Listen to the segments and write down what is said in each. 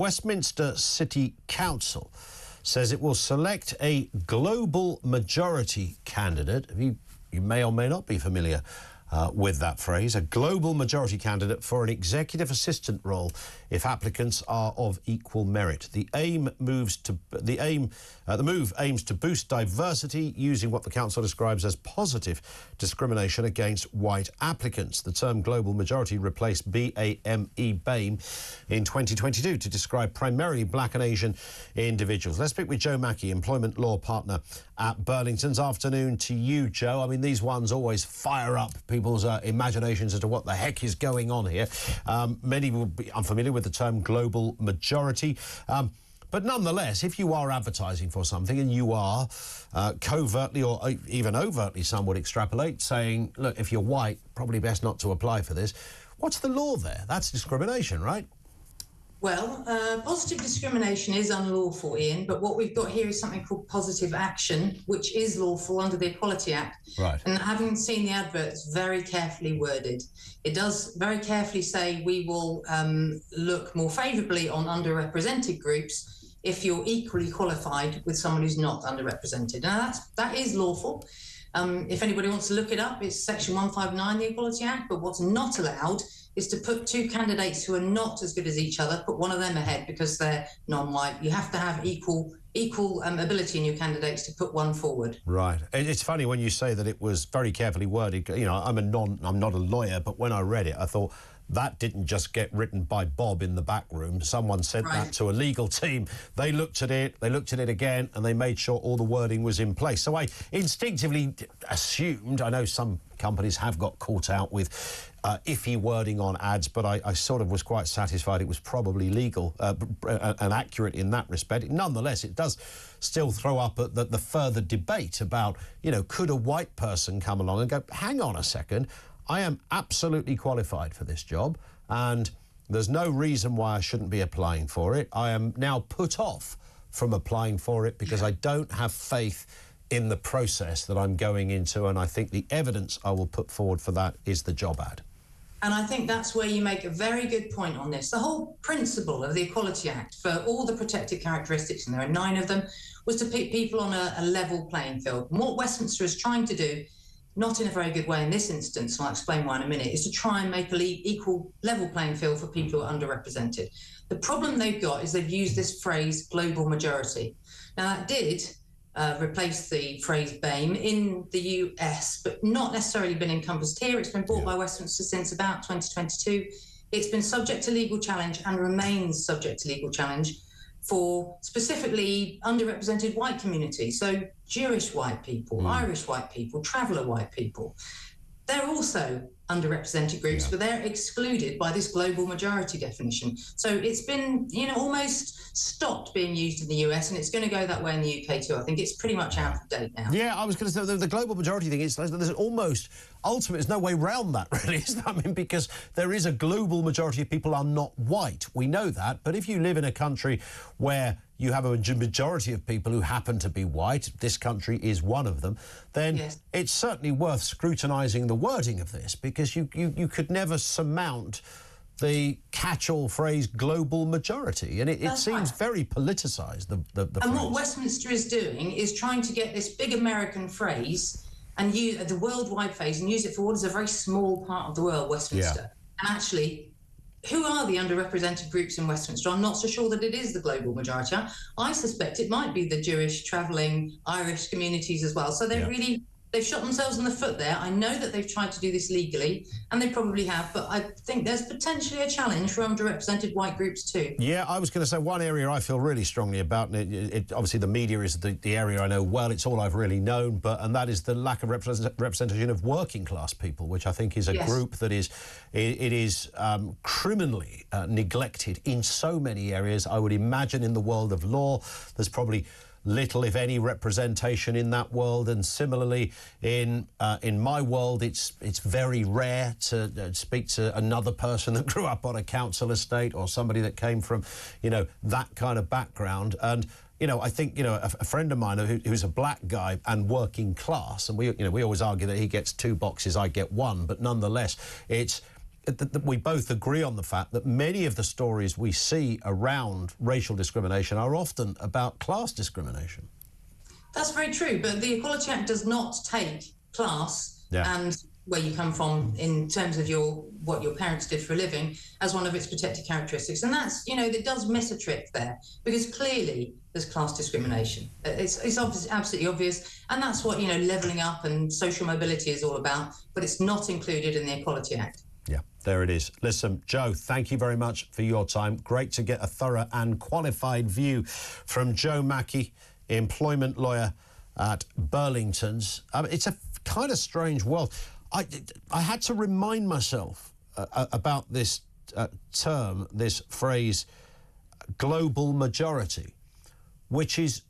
Westminster City Council says it will select a global majority candidate. You may or may not be familiar with that phrase, a global majority candidate for an executive assistant role if applicants are of equal merit. The move aims to boost diversity using what the council describes as positive discrimination against white applicants. The term global majority replaced BAME in 2022 to describe primarily black and Asian individuals. Let's speak with Joe Mackey, employment law partner at Burlington's. Afternoon to you, Joe. I mean, these ones always fire up people's imaginations as to what the heck is going on here. Many will be unfamiliar with the term global majority. But nonetheless, if you are advertising for something and you are covertly or even overtly, some would extrapolate, saying, look, if you're white, probably best not to apply for this. What's the law there? That's discrimination, right? Well, positive discrimination is unlawful, Ian, but what we've got here is something called positive action, which is lawful under the Equality Act. Right. And having seen the advert, it's very carefully worded. It does very carefully say we will look more favourably on underrepresented groups if you're equally qualified with someone who's not underrepresented. Now, that is lawful. If anybody wants to look it up, it's Section 159 of the Equality Act, but what's not allowed is to put two candidates who are not as good as each other, put one of them ahead because they're non-white. You have to have equal ability in your candidates to put one forward. Right. It's funny when you say that it was very carefully worded. You know, I'm not a lawyer, but when I read it, I thought that didn't just get written by Bob in the back room. Someone sent that to a legal team. They looked at it again, and they made sure all the wording was in place. So I instinctively assumed, I know some companies have got caught out with iffy wording on ads, but I sort of was quite satisfied it was probably legal and accurate in that respect. Nonetheless, it does still throw up the further debate about, you know, could a white person come along and go, hang on a second, I am absolutely qualified for this job and there's no reason why I shouldn't be applying for it. I am now put off from applying for it because I don't have faith in the process that I'm going into, and I think the evidence I will put forward for that is the job ad. And I think that's where you make a very good point on this. The whole principle of the Equality Act, for all the protected characteristics, and there are 9 of them, was to put people on a level playing field. And what Westminster is trying to do, not in a very good way in this instance, and I'll explain why in a minute, is to try and make an equal level playing field for people who are underrepresented. The problem they've got is they've used this phrase, global majority. Now, that did replace the phrase BAME in the US, but not necessarily been encompassed here. It's been brought by Westminster since about 2022. It's been subject to legal challenge and remains subject to legal challenge for specifically underrepresented white communities. So Jewish white people, Irish white people, traveller white people. They're also underrepresented groups, but they're excluded by this global majority definition. So it's been, you know, almost stopped being used in the US, and it's going to go that way in the UK too. I think it's pretty much out of date now. Yeah, I was going to say the global majority thing is there's almost there's no way round that, really, is there? I mean, because there is a global majority of people are not white. We know that, but if you live in a country where you have a majority of people who happen to be white, this country is one of them, then it's certainly worth scrutinising the wording of this, because you could never surmount the catch-all phrase global majority, and it seems very politicised, the and phrase. What Westminster is doing is trying to get this big American phrase and use the worldwide phrase and use it for what is a very small part of the world, Westminster. And actually, who are the underrepresented groups in Westminster? I'm not so sure that it is the global majority. I suspect it might be the Jewish, travelling, Irish communities as well. So they've shot themselves in the foot there. I know that they've tried to do this legally, and they probably have, but I think there's potentially a challenge for underrepresented white groups too. Yeah, I was going to say one area I feel really strongly about, and obviously the media is the area I know well, it's all I've really known, and that is the lack of representation of working class people, which I think is a group that is criminally neglected in so many areas. I would imagine in the world of law, there's probably little, if any, representation in that world, and similarly in my world, it's very rare to speak to another person that grew up on a council estate or somebody that came from, you know, that kind of background. And you know, I think, you know, a friend of mine who's a black guy and working class, and we always argue that he gets 2 boxes, I get 1, but nonetheless, that we both agree on the fact that many of the stories we see around racial discrimination are often about class discrimination. That's very true, but the Equality Act does not take class and where you come from in terms of what your parents did for a living as one of its protected characteristics. And that's, it does miss a trick there, because clearly there's class discrimination. It's absolutely obvious, and that's what, levelling up and social mobility is all about, but it's not included in the Equality Act. Yeah, there it is. Listen, Joe, thank you very much for your time. Great to get a thorough and qualified view from Joe Mackey, employment lawyer at Burlington's. It's a kind of strange world. I had to remind myself about this term, this phrase, global majority, which is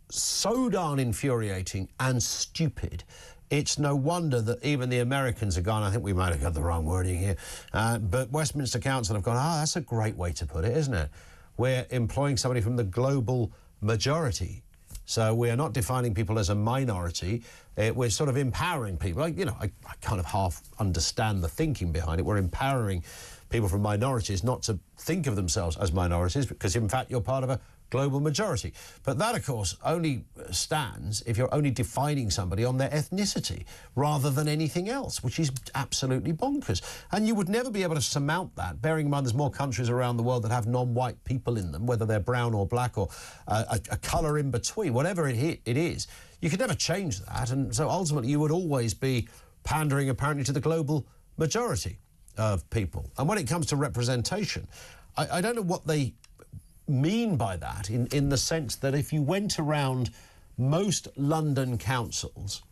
so darn infuriating and stupid. It's no wonder that even the Americans have gone, I think we might have got the wrong wording here, but Westminster Council have gone, that's a great way to put it, isn't it? We're employing somebody from the global majority. So we are not defining people as a minority. We're sort of empowering people. I kind of half understand the thinking behind it. We're empowering people from minorities not to think of themselves as minorities, because in fact you're part of a global majority. But that, of course, only stands if you're only defining somebody on their ethnicity rather than anything else, which is absolutely bonkers. And you would never be able to surmount that, bearing in mind there's more countries around the world that have non-white people in them, whether they're brown or black or a colour in between, whatever it is. You could never change that. And so ultimately you would always be pandering apparently to the global majority of people. And when it comes to representation, I don't know what they mean by that, in the sense that if you went around most London councils,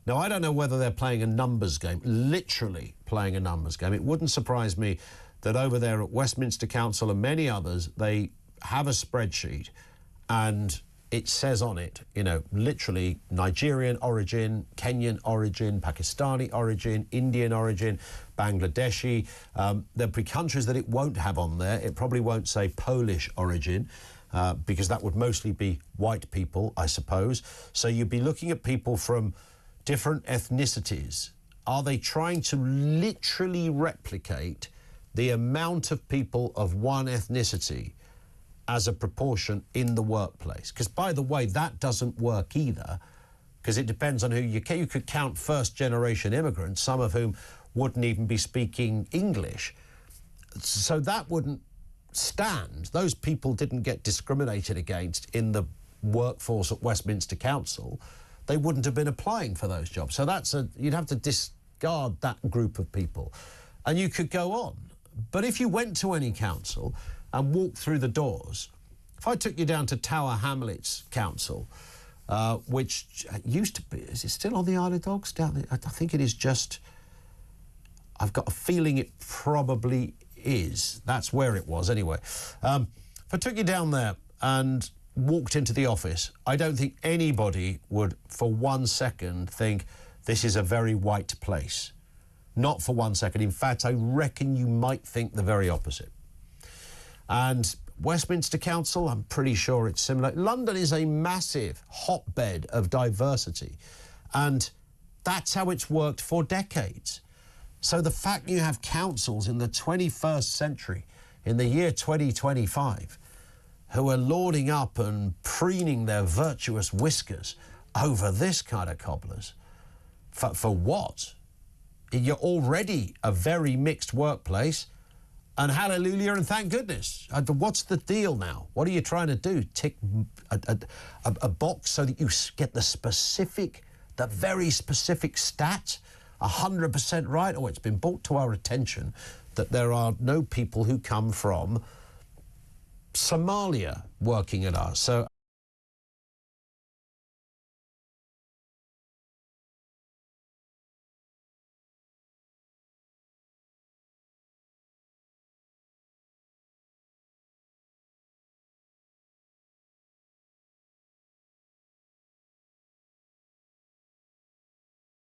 now I don't know whether they're playing a numbers game, literally playing a numbers game. It wouldn't surprise me that over there at Westminster Council and many others, they have a spreadsheet and it says on it, literally Nigerian origin, Kenyan origin, Pakistani origin, Indian origin, Bangladeshi. There'll be countries that it won't have on there. It probably won't say Polish origin, because that would mostly be white people, I suppose. So you'd be looking at people from different ethnicities. Are they trying to literally replicate the amount of people of one ethnicity as a proportion in the workplace? Because, by the way, that doesn't work either, because it depends on who you could count first-generation immigrants, some of whom wouldn't even be speaking English. So that wouldn't stand. Those people didn't get discriminated against in the workforce at Westminster Council. They wouldn't have been applying for those jobs. So you'd have to discard that group of people. And you could go on. But if you went to any council and walked through the doors, if I took you down to Tower Hamlets Council, which used to be, is it still on the Isle of Dogs down there? I think it is just, I've got a feeling it probably is. That's where it was anyway. If I took you down there and walked into the office, I don't think anybody would for 1 second think this is a very white place. Not for 1 second. In fact, I reckon you might think the very opposite. And Westminster Council, I'm pretty sure it's similar. London is a massive hotbed of diversity, and that's how it's worked for decades. So the fact you have councils in the 21st century, in the year 2025, who are lauding up and preening their virtuous whiskers over this kind of cobblers, for what? You're already a very mixed workplace, and hallelujah and thank goodness. What's the deal now? What are you trying to do? Tick a box so that you get the very specific stat, 100% right? Oh, it's been brought to our attention that there are no people who come from Somalia working at us. So